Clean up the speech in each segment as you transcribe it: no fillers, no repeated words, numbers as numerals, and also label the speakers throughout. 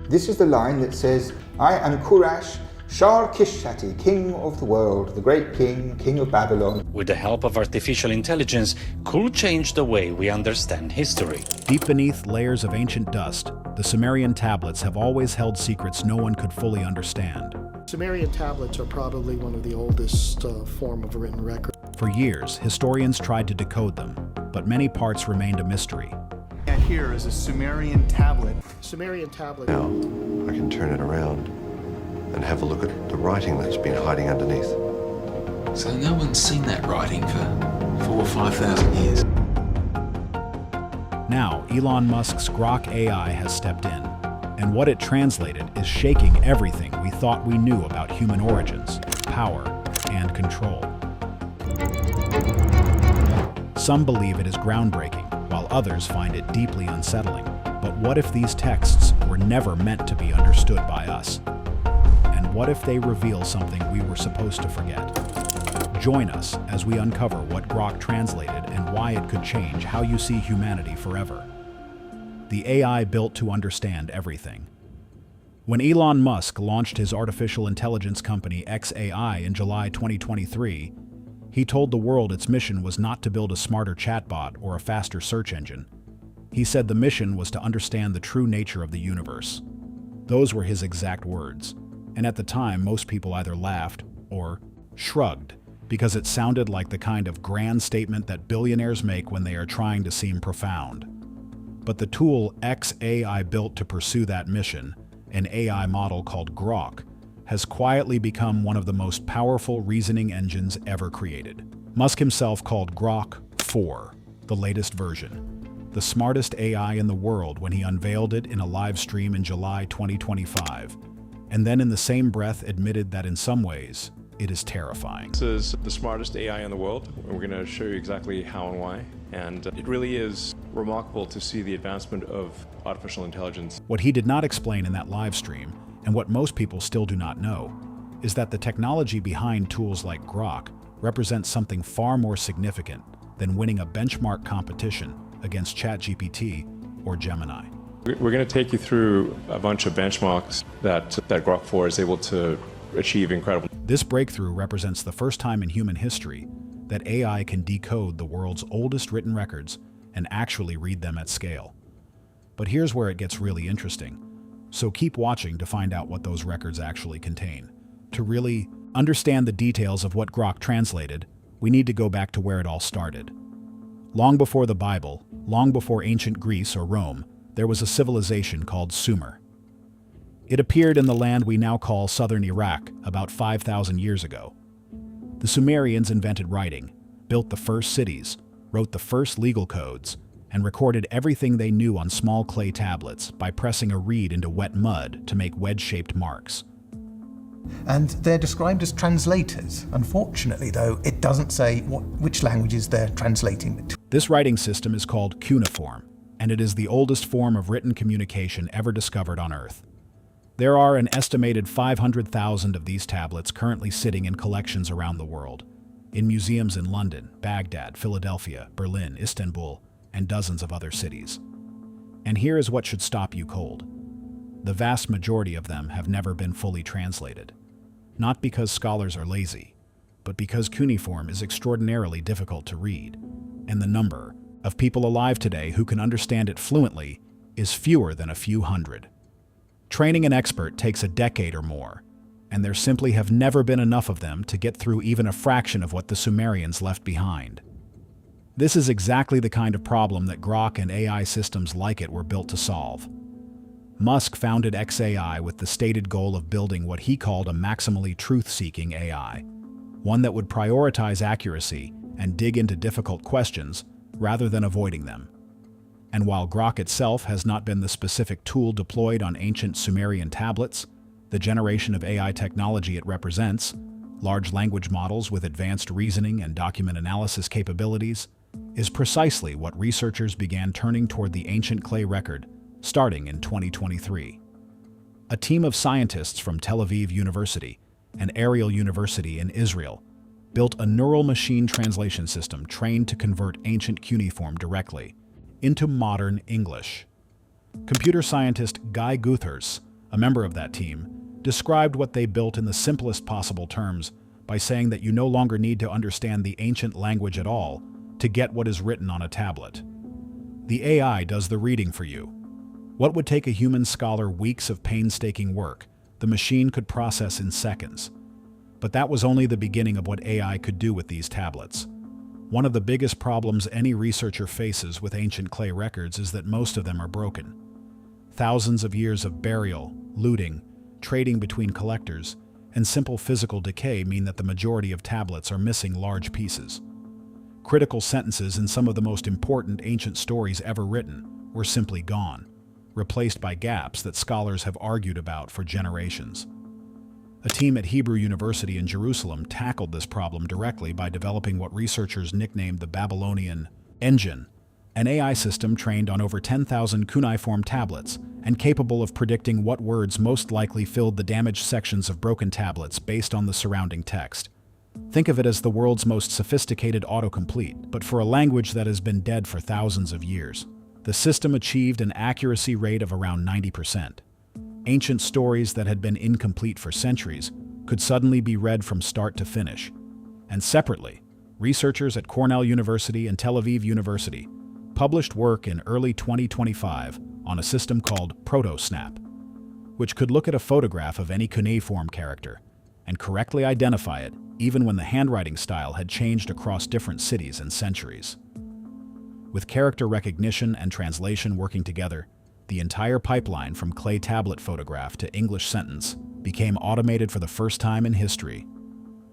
Speaker 1: This is the line that says, I am Kurash, Shar Kishati, king of the world, the great king, king of Babylon.
Speaker 2: With the help of artificial intelligence, could change the way we understand history.
Speaker 3: Deep beneath layers of ancient dust, the Sumerian tablets have always held secrets no one could fully understand.
Speaker 4: Sumerian tablets are probably one of the oldest form of written record.
Speaker 3: For years, historians tried to decode them, but many parts remained a mystery.
Speaker 5: Here is a Sumerian tablet.
Speaker 4: Sumerian tablet.
Speaker 6: Now, I can turn it around and have a look at the writing that's been hiding underneath.
Speaker 7: So no one's seen that writing for 4,000 or 5,000 years.
Speaker 3: Now, Elon Musk's Grok AI has stepped in, and what it translated is shaking everything we thought we knew about human origins, power, and control. Some believe it is groundbreaking, while others find it deeply unsettling. But what if these texts were never meant to be understood by us? And what if they reveal something we were supposed to forget? Join us as we uncover what Grok translated and why it could change how you see humanity forever. The AI built to understand everything. When Elon Musk launched his artificial intelligence company xAI in July 2023, he told the world its mission was not to build a smarter chatbot or a faster search engine. He said the mission was to understand the true nature of the universe. Those were his exact words, and at the time most people either laughed or shrugged, because it sounded like the kind of grand statement that billionaires make when they are trying to seem profound. But the tool xAI built to pursue that mission, an AI model called Grok, has quietly become one of the most powerful reasoning engines ever created. Musk himself called Grok 4, the latest version, the smartest AI in the world when he unveiled it in a live stream in July 2025, and then in the same breath admitted that in some ways, it is terrifying.
Speaker 8: This is the smartest AI in the world. We're going to show you exactly how and why. And it really is remarkable to see the advancement of artificial intelligence.
Speaker 3: What he did not explain in that live stream, and what most people still do not know, is that the technology behind tools like Grok represents something far more significant than winning a benchmark competition against ChatGPT or Gemini.
Speaker 8: We're going to take you through a bunch of benchmarks that Grok 4 is able to achieve incredible.
Speaker 3: This breakthrough represents the first time in human history that AI can decode the world's oldest written records and actually read them at scale. But here's where it gets really interesting. So keep watching to find out what those records actually contain. To really understand the details of what Grok translated, we need to go back to where it all started. Long before the Bible, long before ancient Greece or Rome, there was a civilization called Sumer. It appeared in the land we now call southern Iraq about 5,000 years ago. The Sumerians invented writing, built the first cities, wrote the first legal codes, and recorded everything they knew on small clay tablets by pressing a reed into wet mud to make wedge-shaped marks.
Speaker 9: And they're described as translators. Unfortunately, though, it doesn't say which languages they're translating it to.
Speaker 3: This writing system is called cuneiform, and it is the oldest form of written communication ever discovered on Earth. There are an estimated 500,000 of these tablets currently sitting in collections around the world, in museums in London, Baghdad, Philadelphia, Berlin, Istanbul, and dozens of other cities. And here is what should stop you cold. The vast majority of them have never been fully translated. Not because scholars are lazy, but because cuneiform is extraordinarily difficult to read, and the number of people alive today who can understand it fluently is fewer than a few hundred. Training an expert takes a decade or more, and there simply have never been enough of them to get through even a fraction of what the Sumerians left behind. This is exactly the kind of problem that Grok and AI systems like it were built to solve. Musk founded xAI with the stated goal of building what he called a maximally truth-seeking AI, one that would prioritize accuracy and dig into difficult questions rather than avoiding them. And while Grok itself has not been the specific tool deployed on ancient Sumerian tablets, the generation of AI technology it represents, large language models with advanced reasoning and document analysis capabilities, is precisely what researchers began turning toward the ancient clay record starting in 2023. A team of scientists from Tel Aviv University and Ariel University in Israel built a neural machine translation system trained to convert ancient cuneiform directly into modern English. Computer scientist Guy Guthers A member of that team described what they built in the simplest possible terms by saying that you no longer need to understand the ancient language at all to get what is written on a tablet. The AI does the reading for you. What would take a human scholar weeks of painstaking work, the machine could process in seconds. But that was only the beginning of what AI could do with these tablets. One of the biggest problems any researcher faces with ancient clay records is that most of them are broken. Thousands of years of burial, looting, trading between collectors, and simple physical decay mean that the majority of tablets are missing large pieces. Critical sentences in some of the most important ancient stories ever written were simply gone, replaced by gaps that scholars have argued about for generations. A team at Hebrew University in Jerusalem tackled this problem directly by developing what researchers nicknamed the Babylonian Engine, an AI system trained on over 10,000 cuneiform tablets and capable of predicting what words most likely filled the damaged sections of broken tablets based on the surrounding text. Think of it as the world's most sophisticated autocomplete, but for a language that has been dead for thousands of years. The system achieved an accuracy rate of around 90%. Ancient stories that had been incomplete for centuries could suddenly be read from start to finish. And separately, researchers at Cornell University and Tel Aviv University published work in early 2025 on a system called ProtoSnap, which could look at a photograph of any cuneiform character and correctly identify it even when the handwriting style had changed across different cities and centuries. With character recognition and translation working together, the entire pipeline from clay tablet photograph to English sentence became automated for the first time in history.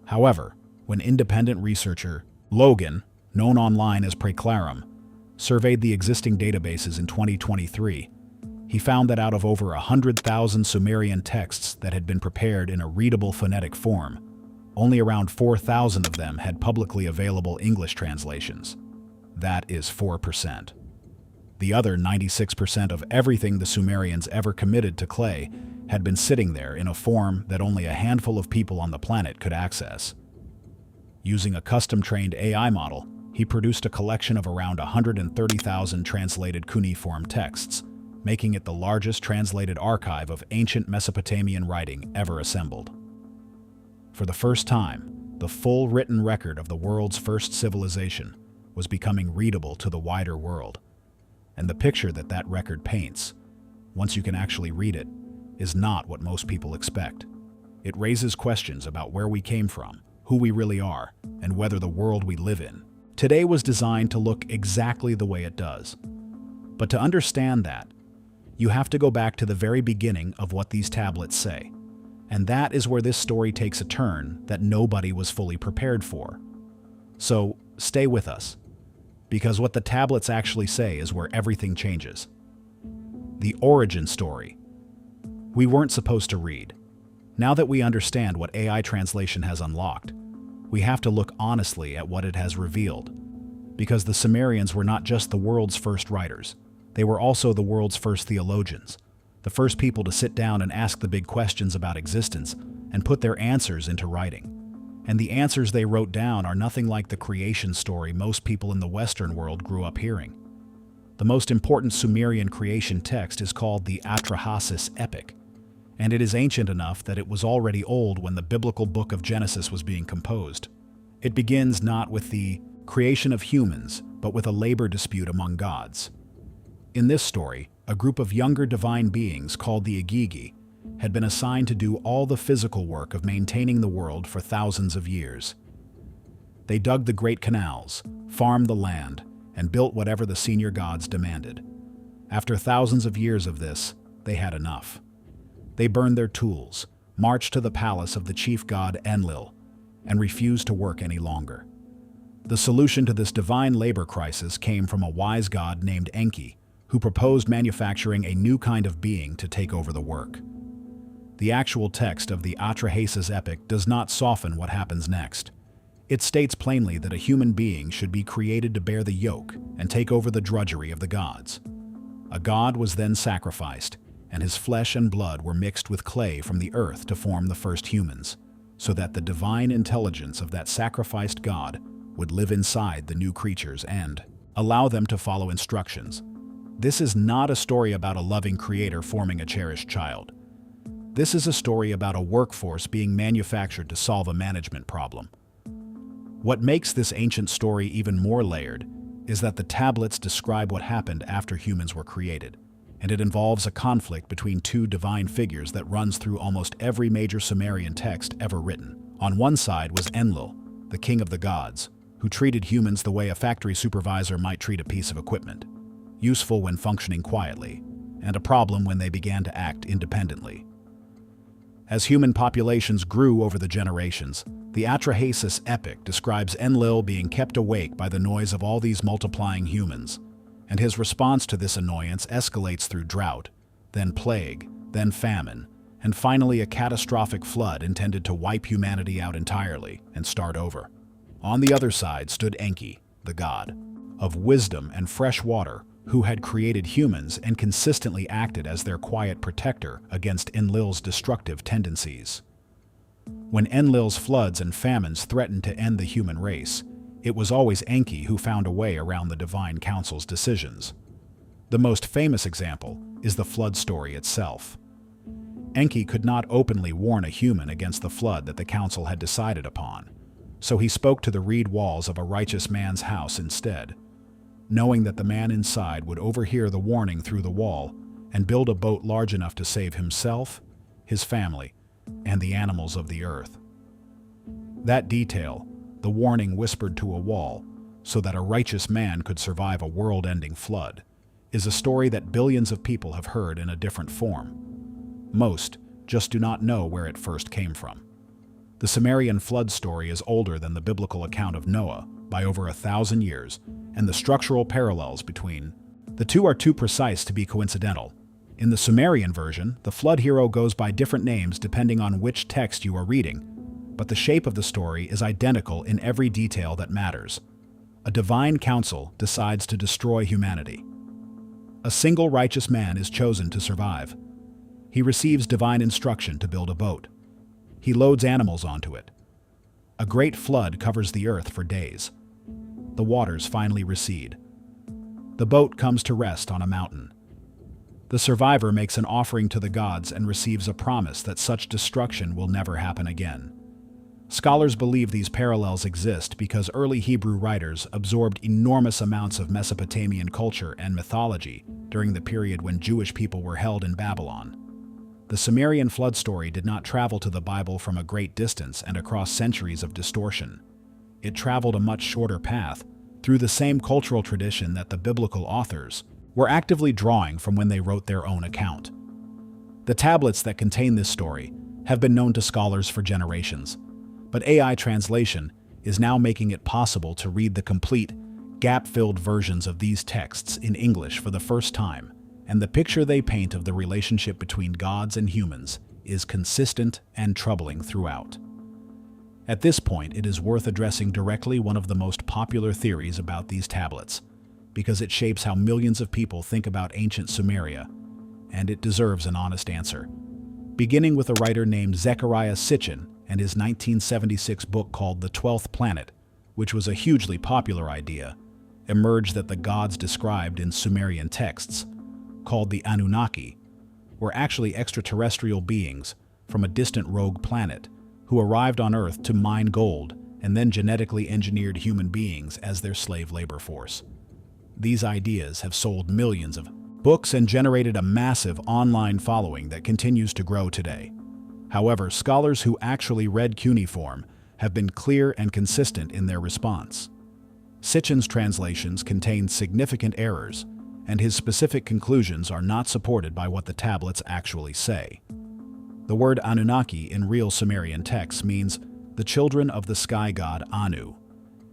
Speaker 3: However, when independent researcher Logan, known online as Preclarum, surveyed the existing databases in 2023, he found that out of over 100,000 Sumerian texts that had been prepared in a readable phonetic form, only around 4,000 of them had publicly available English translations. That is 4%. The other 96% of everything the Sumerians ever committed to clay had been sitting there in a form that only a handful of people on the planet could access. Using a custom-trained AI model, he produced a collection of around 130,000 translated cuneiform texts, making it the largest translated archive of ancient Mesopotamian writing ever assembled. For the first time, the full written record of the world's first civilization was becoming readable to the wider world. And the picture that that record paints, once you can actually read it, is not what most people expect. It raises questions about where we came from, who we really are, and whether the world we live in today was designed to look exactly the way it does. But to understand that, you have to go back to the very beginning of what these tablets say. And that is where this story takes a turn that nobody was fully prepared for. So stay with us, because what the tablets actually say is where everything changes. The origin story. We weren't supposed to read. Now that we understand what AI translation has unlocked, we have to look honestly at what it has revealed. Because the Sumerians were not just the world's first writers, they were also the world's first theologians, the first people to sit down and ask the big questions about existence and put their answers into writing. And the answers they wrote down are nothing like the creation story most people in the Western world grew up hearing. The most important Sumerian creation text is called the Atrahasis Epic, and it is ancient enough that it was already old when the biblical book of Genesis was being composed. It begins not with the creation of humans, but with a labor dispute among gods. In this story, a group of younger divine beings called the Agigi had been assigned to do all the physical work of maintaining the world for thousands of years. They dug the great canals, farmed the land, and built whatever the senior gods demanded. After thousands of years of this, they had enough. They burned their tools, marched to the palace of the chief god Enlil, and refused to work any longer. The solution to this divine labor crisis came from a wise god named Enki, who proposed manufacturing a new kind of being to take over the work. The actual text of the Atrahasis epic does not soften what happens next. It states plainly that a human being should be created to bear the yoke and take over the drudgery of the gods. A god was then sacrificed, and his flesh and blood were mixed with clay from the earth to form the first humans, so that the divine intelligence of that sacrificed god would live inside the new creatures and allow them to follow instructions. This is not a story about a loving creator forming a cherished child. This is a story about a workforce being manufactured to solve a management problem. What makes this ancient story even more layered is that the tablets describe what happened after humans were created, and it involves a conflict between two divine figures that runs through almost every major Sumerian text ever written. On one side was Enlil, the king of the gods, who treated humans the way a factory supervisor might treat a piece of equipment, useful when functioning quietly, and a problem when they began to act independently. As human populations grew over the generations, the Atrahasis epic describes Enlil being kept awake by the noise of all these multiplying humans, and his response to this annoyance escalates through drought, then plague, then famine, and finally a catastrophic flood intended to wipe humanity out entirely and start over. On the other side stood Enki, the god of wisdom and fresh water, who had created humans and consistently acted as their quiet protector against Enlil's destructive tendencies. When Enlil's floods and famines threatened to end the human race, it was always Enki who found a way around the divine council's decisions. The most famous example is the flood story itself. Enki could not openly warn a human against the flood that the council had decided upon, so he spoke to the reed walls of a righteous man's house instead, knowing that the man inside would overhear the warning through the wall and build a boat large enough to save himself, his family, and the animals of the earth. That detail, the warning whispered to a wall so that a righteous man could survive a world-ending flood, is a story that billions of people have heard in a different form. Most just do not know where it first came from. The Sumerian flood story is older than the biblical account of Noah by over 1,000 years, and the structural parallels between the two are too precise to be coincidental. In the Sumerian version, the flood hero goes by different names depending on which text you are reading, but the shape of the story is identical in every detail that matters. A divine council decides to destroy humanity. A single righteous man is chosen to survive. He receives divine instruction to build a boat. He loads animals onto it. A great flood covers the earth for days. The waters finally recede. The boat comes to rest on a mountain. The survivor makes an offering to the gods and receives a promise that such destruction will never happen again. Scholars believe these parallels exist because early Hebrew writers absorbed enormous amounts of Mesopotamian culture and mythology during the period when Jewish people were held in Babylon. The Sumerian flood story did not travel to the Bible from a great distance and across centuries of distortion. It traveled a much shorter path through the same cultural tradition that the biblical authors were actively drawing from when they wrote their own account. The tablets that contain this story have been known to scholars for generations, but AI translation is now making it possible to read the complete, gap-filled versions of these texts in English for the first time, and the picture they paint of the relationship between gods and humans is consistent and troubling throughout. At this point, it is worth addressing directly one of the most popular theories about these tablets, because it shapes how millions of people think about ancient Sumeria, and it deserves an honest answer. Beginning with a writer named Zecharia Sitchin and his 1976 book called The 12th Planet, which was a hugely popular idea, emerged that the gods described in Sumerian texts, called the Anunnaki, were actually extraterrestrial beings from a distant rogue planet who arrived on Earth to mine gold and then genetically engineered human beings as their slave labor force. These ideas have sold millions of books and generated a massive online following that continues to grow today. However, scholars who actually read cuneiform have been clear and consistent in their response. Sitchin's translations contain significant errors, and his specific conclusions are not supported by what the tablets actually say. The word Anunnaki in real Sumerian texts means the children of the sky god Anu,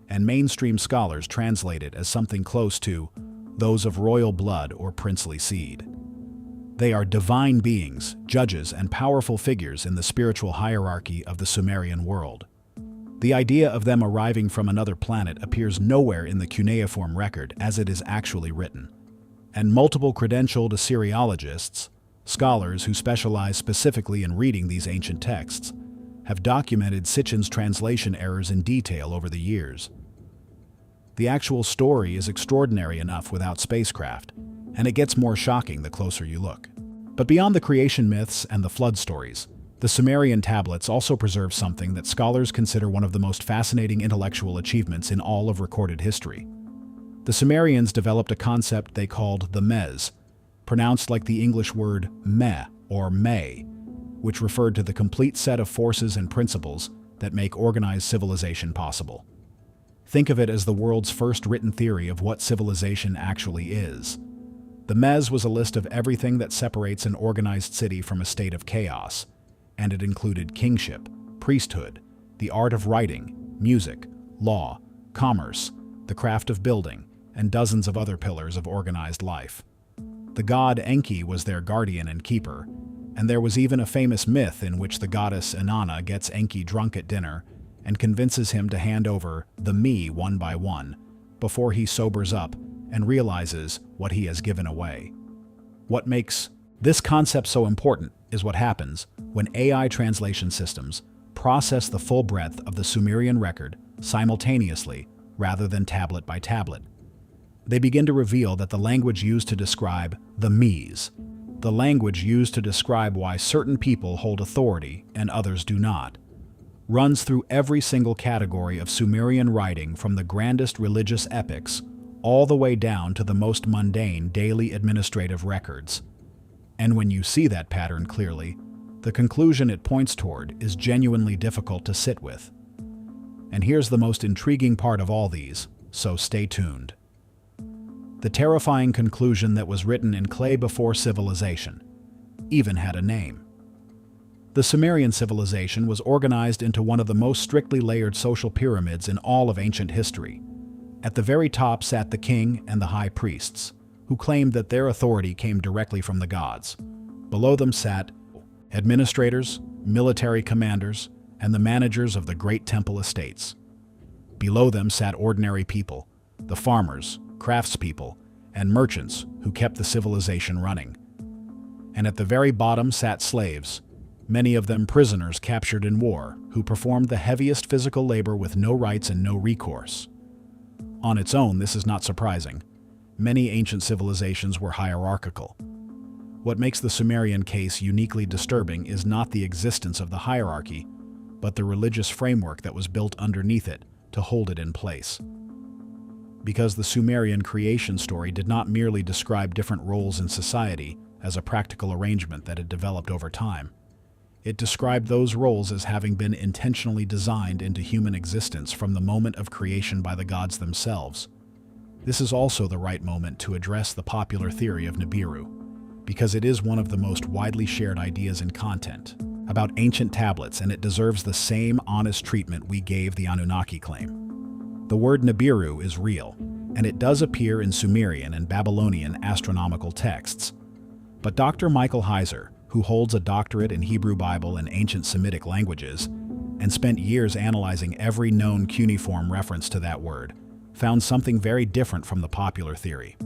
Speaker 3: and mainstream scholars translate it as something close to those of royal blood or princely seed. They are divine beings, judges, and powerful figures in the spiritual hierarchy of the Sumerian world. The idea of them arriving from another planet appears nowhere in the cuneiform record as it is actually written, and multiple credentialed Assyriologists, scholars who specialize specifically in reading these ancient texts, have documented Sitchin's translation errors in detail over the years. The actual story is extraordinary enough without spacecraft, and it gets more shocking the closer you look. But beyond the creation myths and the flood stories, the Sumerian tablets also preserve something that scholars consider one of the most fascinating intellectual achievements in all of recorded history. The Sumerians developed a concept they called the mez, pronounced like the English word meh or may, which referred to the complete set of forces and principles that make organized civilization possible. Think of it as the world's first written theory of what civilization actually is. The mez was a list of everything that separates an organized city from a state of chaos, and it included kingship, priesthood, the art of writing, music, law, commerce, the craft of building, and dozens of other pillars of organized life. The god Enki was their guardian and keeper, and there was even a famous myth in which the goddess Inanna gets Enki drunk at dinner and convinces him to hand over the me one by one before he sobers up and realizes what he has given away. What makes this concept so important is what happens when AI translation systems process the full breadth of the Sumerian record simultaneously rather than tablet by tablet. They begin to reveal that the language used to describe the me's, the language used to describe why certain people hold authority and others do not, runs through every single category of Sumerian writing from the grandest religious epics all the way down to the most mundane daily administrative records. And when you see that pattern clearly, the conclusion it points toward is genuinely difficult to sit with. And here's the most intriguing part of all these, so stay tuned. The terrifying conclusion that was written in clay before civilization even had a name. The Sumerian civilization was organized into one of the most strictly layered social pyramids in all of ancient history. At the very top sat the king and the high priests, who claimed that their authority came directly from the gods. Below them sat administrators, military commanders, and the managers of the great temple estates. Below them sat ordinary people, the farmers, craftspeople, and merchants who kept the civilization running. And at the very bottom sat slaves, many of them prisoners captured in war, who performed the heaviest physical labor with no rights and no recourse. On its own, this is not surprising. Many ancient civilizations were hierarchical. What makes the Sumerian case uniquely disturbing is not the existence of the hierarchy, but the religious framework that was built underneath it to hold it in place. Because the Sumerian creation story did not merely describe different roles in society as a practical arrangement that had developed over time. It described those roles as having been intentionally designed into human existence from the moment of creation by the gods themselves. This is also the right moment to address the popular theory of Nibiru, because it is one of the most widely shared ideas in content about ancient tablets, and it deserves the same honest treatment we gave the Anunnaki claim. The word Nibiru is real, and it does appear in Sumerian and Babylonian astronomical texts. But Dr. Michael Heiser, who holds a doctorate in Hebrew Bible and ancient Semitic languages, and spent years analyzing every known cuneiform reference to that word, found something very different from the popular theory.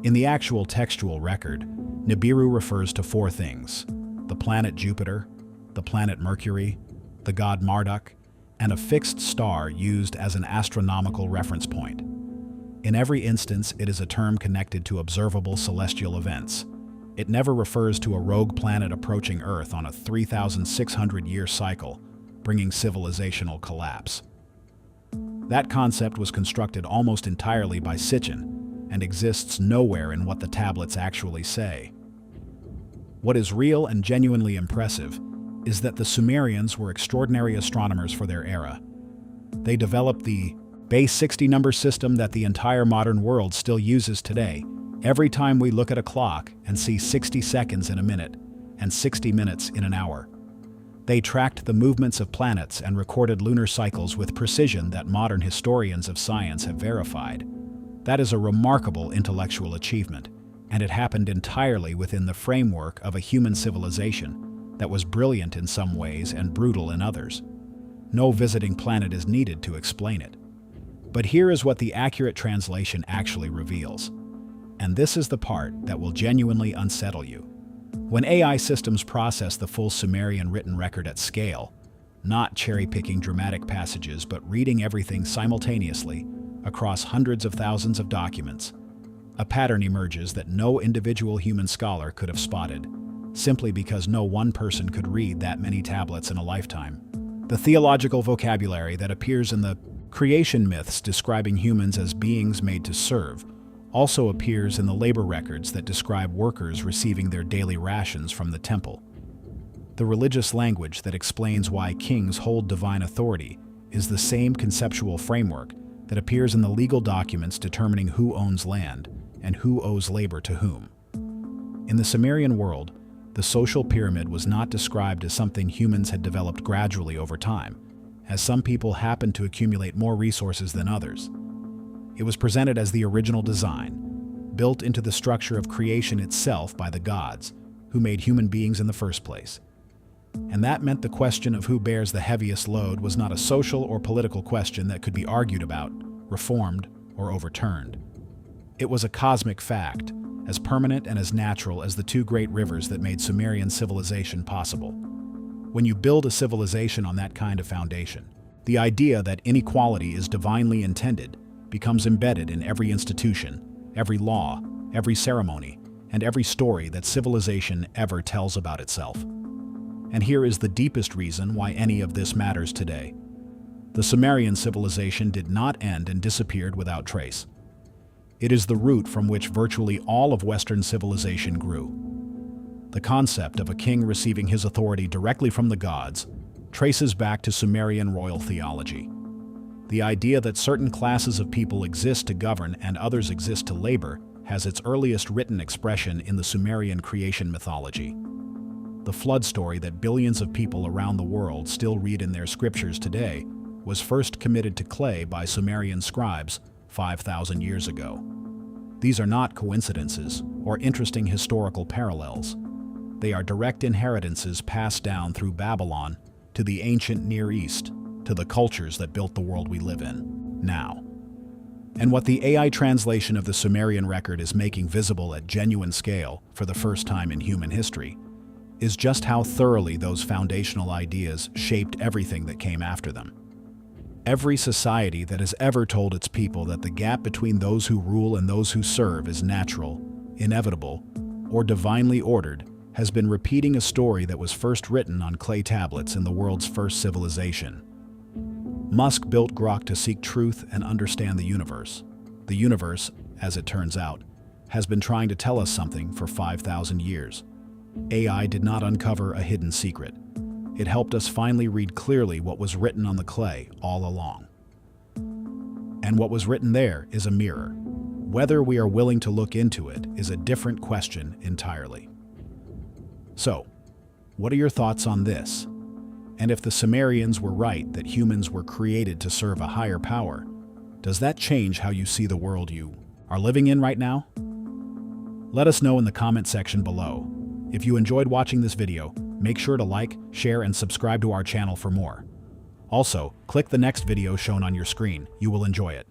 Speaker 3: In the actual textual record, Nibiru refers to four things: the planet Jupiter, the planet Mercury, the god Marduk, and a fixed star used as an astronomical reference point. In every instance, it is a term connected to observable celestial events. It never refers to a rogue planet approaching Earth on a 3,600-year cycle, bringing civilizational collapse. That concept was constructed almost entirely by Sitchin and exists nowhere in what the tablets actually say. What is real and genuinely impressive is that the Sumerians were extraordinary astronomers for their era. They developed the base 60 number system that the entire modern world still uses today. Every time we look at a clock and see 60 seconds in a minute and 60 minutes in an hour. They tracked the movements of planets and recorded lunar cycles with precision that modern historians of science have verified. That is a remarkable intellectual achievement, and it happened entirely within the framework of a human civilization that was brilliant in some ways and brutal in others. No visiting planet is needed to explain it. But here is what the accurate translation actually reveals. And this is the part that will genuinely unsettle you. When AI systems process the full Sumerian written record at scale, not cherry-picking dramatic passages but reading everything simultaneously across hundreds of thousands of documents, A pattern emerges that no individual human scholar could have spotted, simply because no one person could read that many tablets in a lifetime. The theological vocabulary that appears in the creation myths describing humans as beings made to serve also appears in the labor records that describe workers receiving their daily rations from the temple. The religious language that explains why kings hold divine authority is the same conceptual framework that appears in the legal documents determining who owns land and who owes labor to whom. In the Sumerian world, the social pyramid was not described as something humans had developed gradually over time, as some people happened to accumulate more resources than others. It was presented as the original design, built into the structure of creation itself by the gods, who made human beings in the first place. And that meant the question of who bears the heaviest load was not a social or political question that could be argued about, reformed, or overturned. It was a cosmic fact, as permanent and as natural as the two great rivers that made Sumerian civilization possible. When you build a civilization on that kind of foundation, the idea that inequality is divinely intended becomes embedded in every institution, every law, every ceremony, and every story that civilization ever tells about itself. And here is the deepest reason why any of this matters today. The Sumerian civilization did not end and disappeared without trace. It is the root from which virtually all of Western civilization grew. The concept of a king receiving his authority directly from the gods traces back to Sumerian royal theology. The idea that certain classes of people exist to govern and others exist to labor has its earliest written expression in the Sumerian creation mythology. The flood story that billions of people around the world still read in their scriptures today was first committed to clay by Sumerian scribes 5,000 years ago. These are not coincidences or interesting historical parallels. They are direct inheritances passed down through Babylon to the ancient Near East, to the cultures that built the world we live in now. And what the AI translation of the Sumerian record is making visible at genuine scale for the first time in human history is just how thoroughly those foundational ideas shaped everything that came after them. Every society that has ever told its people that the gap between those who rule and those who serve is natural, inevitable, or divinely ordered has been repeating a story that was first written on clay tablets in the world's first civilization. Musk built Grok to seek truth and understand the universe. The universe, as it turns out, has been trying to tell us something for 5,000 years. AI did not uncover a hidden secret. It helped us finally read clearly what was written on the clay all along. And what was written there is a mirror. Whether we are willing to look into it is a different question entirely. So, what are your thoughts on this? And if the Sumerians were right that humans were created to serve a higher power, does that change how you see the world you are living in right now? Let us know in the comment section below. If you enjoyed watching this video, make sure to like, share, and subscribe to our channel for more. Also, click the next video shown on your screen. You will enjoy it.